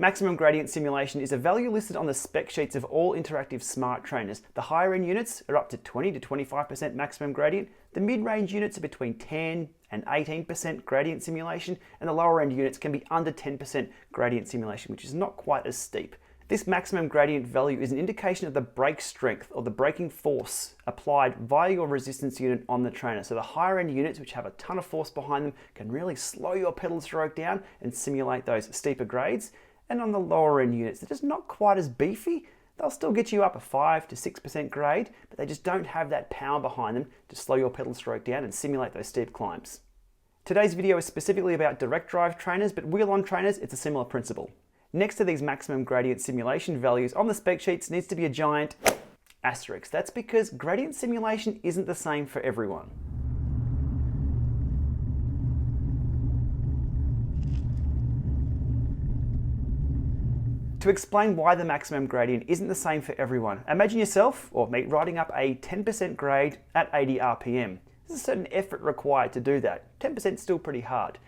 Maximum gradient simulation is a value listed on the spec sheets of all interactive smart trainers. The higher end units are up to 20 to 25% maximum gradient. The mid-range units are between 10 and 18% gradient simulation, and the lower end units can be under 10% gradient simulation, which is not quite as steep. This maximum gradient value is an indication of the brake strength or the braking force applied via your resistance unit on the trainer. So the higher end units, which have a ton of force behind them, can really slow your pedal stroke down and simulate those steeper grades. And on the lower end units, they're just not quite as beefy. They'll still get you up a 5 to 6% grade, but they just don't have that power behind them to slow your pedal stroke down and simulate those steep climbs. Today's video is specifically about direct drive trainers, but wheel-on trainers, it's a similar principle. Next to these maximum gradient simulation values on the spec sheets needs to be a giant asterisk. That's because gradient simulation isn't the same for everyone. To explain why the maximum gradient isn't the same for everyone, imagine yourself or me riding up a 10% grade at 80 RPM. There's a certain effort required to do that. 10% is still pretty hard.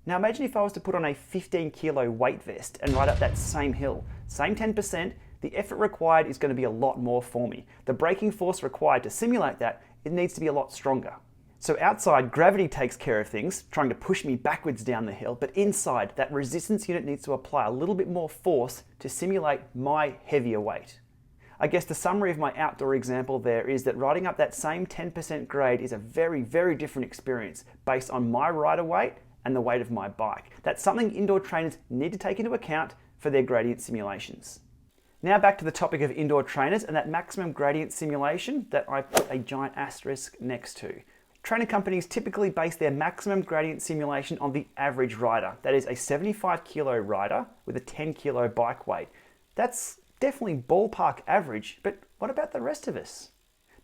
Now imagine if I was to put on a 15 kilo weight vest and ride up that same hill. Same 10%, the effort required is going to be a lot more for me. The braking force required to simulate that, it needs to be a lot stronger. So outside, gravity takes care of things, trying to push me backwards down the hill, but inside, that resistance unit needs to apply a little bit more force to simulate my heavier weight. I guess the summary of my outdoor example there is that riding up that same 10% grade is a very, very different experience based on my rider weight and the weight of my bike. That's something indoor trainers need to take into account for their gradient simulations. Now back to the topic of indoor trainers and that maximum gradient simulation that I put a giant asterisk next to. Trainer companies typically base their maximum gradient simulation on the average rider. That is a 75 kilo rider with a 10 kilo bike weight. That's definitely ballpark average, but what about the rest of us?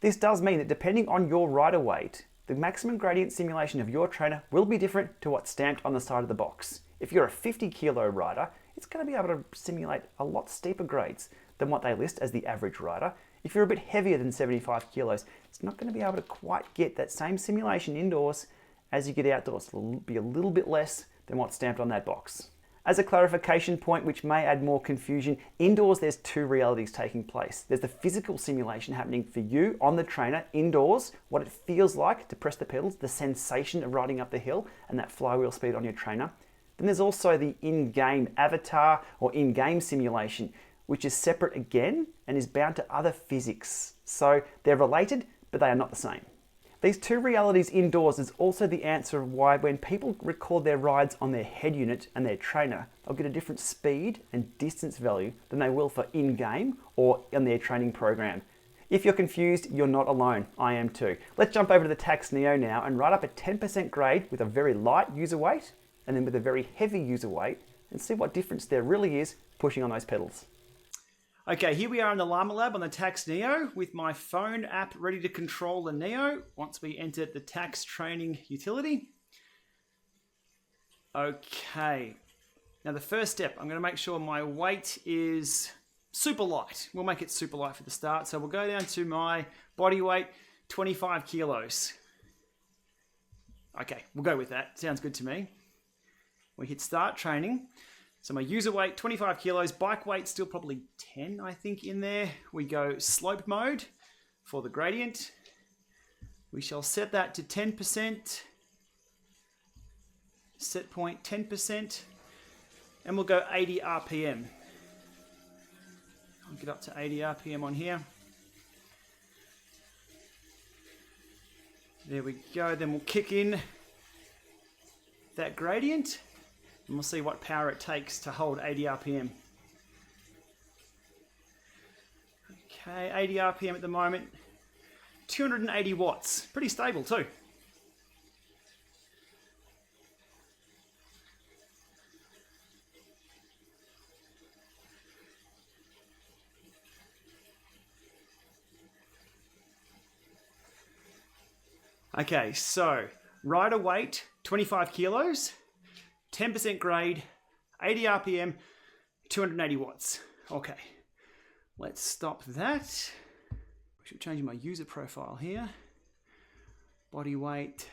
This does mean that depending on your rider weight, the maximum gradient simulation of your trainer will be different to what's stamped on the side of the box. If you're a 50 kilo rider, it's going to be able to simulate a lot steeper grades than what they list as the average rider. If you're a bit heavier than 75 kilos, it's not going to be able to quite get that same simulation indoors as you get outdoors. It'll be a little bit less than what's stamped on that box. As a clarification point, which may add more confusion, indoors there's two realities taking place. There's the physical simulation happening for you on the trainer indoors, what it feels like to press the pedals, the sensation of riding up the hill and that flywheel speed on your trainer. Then there's also the in-game avatar or in-game simulation, which is separate again and is bound to other physics. So they're related, but they are not the same. These two realities indoors is also the answer of why when people record their rides on their head unit and their trainer, they'll get a different speed and distance value than they will for in-game or in their training program. If you're confused, you're not alone. I am too. Let's jump over to the Tacx Neo now and ride up a 10% grade with a very light user weight and then with a very heavy user weight and see what difference there really is pushing on those pedals. Okay, here we are in the Llama Lab on the Tacx Neo with my phone app ready to control the Neo once we enter the Tacx training utility. Okay, now the first step, I'm going to make sure my weight is super light. We'll make it super light for the start. So we'll go down to my body weight, 25 kilos. Okay, we'll go with that. Sounds good to me. We hit start training. So my user weight, 25 kilos, bike weight still probably 10, I think, in there. We go slope mode for the gradient. We shall set that to 10%. Set point 10%. And we'll go 80 RPM. I'll get up to 80 RPM on here. There we go. Then we'll kick in that gradient. And we'll see what power it takes to hold 80 RPM. Okay, 80 RPM at the moment. 280 watts. Pretty stable too. Okay, so rider weight, 25 kilos. 10% grade, 80 RPM, 280 watts. Okay, let's stop that. I should change my user profile here. Body weight,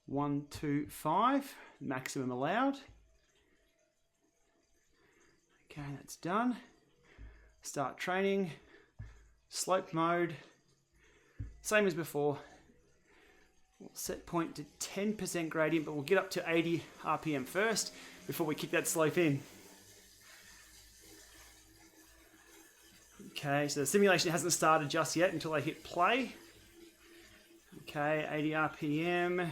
125, maximum allowed. Okay, that's done. Start training, slope mode, same as before. We'll set point to 10% gradient, but we'll get up to 80 RPM first before we kick that slope in. Okay, so the simulation hasn't started just yet until I hit play. Okay, 80 RPM.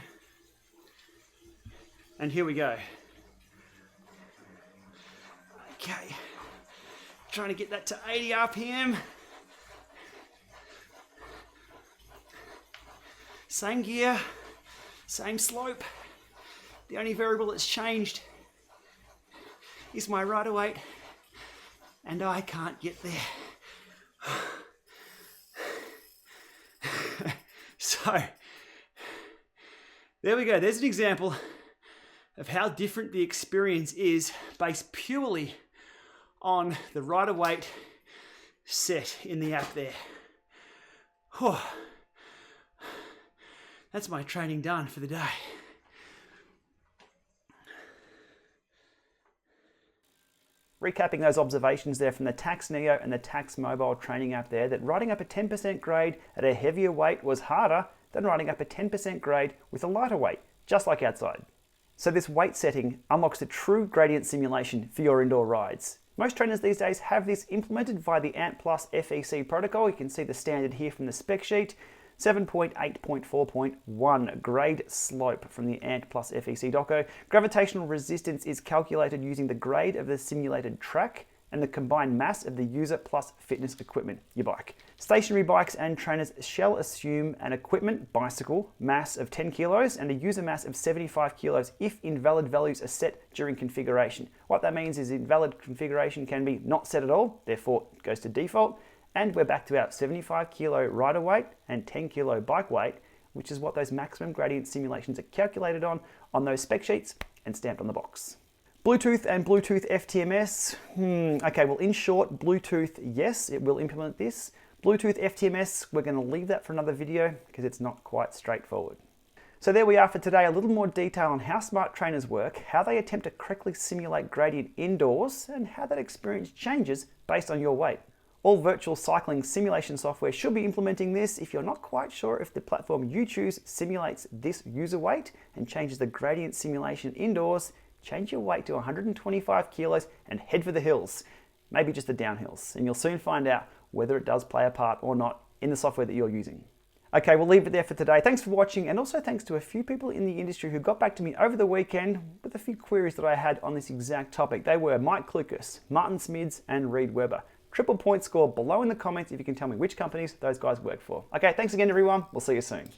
And here we go. Okay, trying to get that to 80 RPM. Same gear, same slope. The only variable that's changed is my rider weight, and I can't get there. So, there we go. There's an example of how different the experience is based purely on the rider weight set in the app there. Whew. That's my training done for the day. Recapping those observations there from the Tacx Neo and the Tacx mobile training app there, that riding up a 10% grade at a heavier weight was harder than riding up a 10% grade with a lighter weight, just like outside. So this weight setting unlocks the true gradient simulation for your indoor rides. Most trainers these days have this implemented via the ANT+ FEC protocol. You can see the standard here from the spec sheet. 7.8.4.1 grade slope from the ANT+ FEC doco. Gravitational resistance is calculated using the grade of the simulated track and the combined mass of the user plus fitness equipment, your bike. Stationary bikes and trainers shall assume an equipment bicycle mass of 10 kilos and a user mass of 75 kilos if invalid values are set during configuration. What that means is invalid configuration can be not set at all, therefore it goes to default. And we're back to our 75 kilo rider weight and 10 kilo bike weight, which is what those maximum gradient simulations are calculated on those spec sheets and stamped on the box. Bluetooth and Bluetooth FTMS. Okay, well in short, Bluetooth, yes, it will implement this. Bluetooth FTMS, we're going to leave that for another video because it's not quite straightforward. So there we are for today, a little more detail on how smart trainers work, how they attempt to correctly simulate gradient indoors, and how that experience changes based on your weight. All virtual cycling simulation software should be implementing this. If you're not quite sure if the platform you choose simulates this user weight and changes the gradient simulation indoors, change your weight to 125 kilos and head for the hills, maybe just the downhills, and you'll soon find out whether it does play a part or not in the software that you're using. Okay, we'll leave it there for today. Thanks for watching, and also thanks to a few people in the industry who got back to me over the weekend with a few queries that I had on this exact topic. They were Mike Klukas, Martin Smids, and Reed Weber. Triple point score below in the comments if you can tell me which companies those guys work for. Okay, thanks again everyone. We'll see you soon.